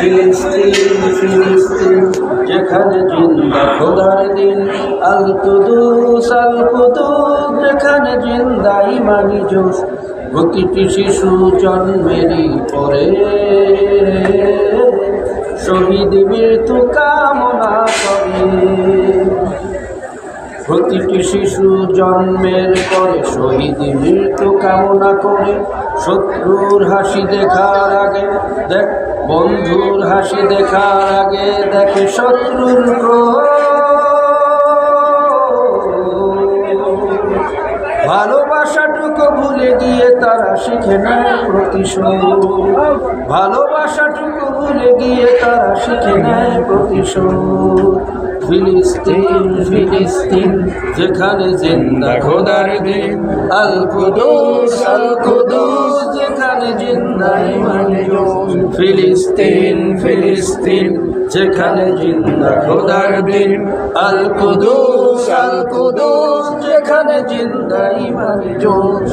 ফিলিস্তিন ফিলিস্তিন যেখানে জিন্দা খোদার দিন, আল কুদুস যেখানে জিন্দা ইমানি জোশ। প্রতিটি শিশু জন্মেরই পরে শহীদ মৃত্যু কামনা করে। প্রতিটি শিশু জন্মের পরে শহীদ মৃত্যু কামনা করে। শত্রুর হাসি দেখার আগে দেখ, বন্ধুর হাসি দেখার আগে দেখে শত্রুর ক্রোধ। ভালোবাসাটুকু ভুলে গিয়ে তারা শিখে নেয় প্রতিশোধ। ভালোবাসাটুকু ভুলে গিয়ে তারা শিখে নেয় প্রতিশোধ। ফিলিস্তিন ফিলিস্তিন যেখানে জিন্দা খোদার দিন, আল কুদুস যেখানে জিন্দা ইমানি জোশ। ফিলিস্তিন ফিলিস্তিন যেখানে জিন্দা খোদার দিন, আল কুদুস যেখানে জিন্দা ইমানি জোশ।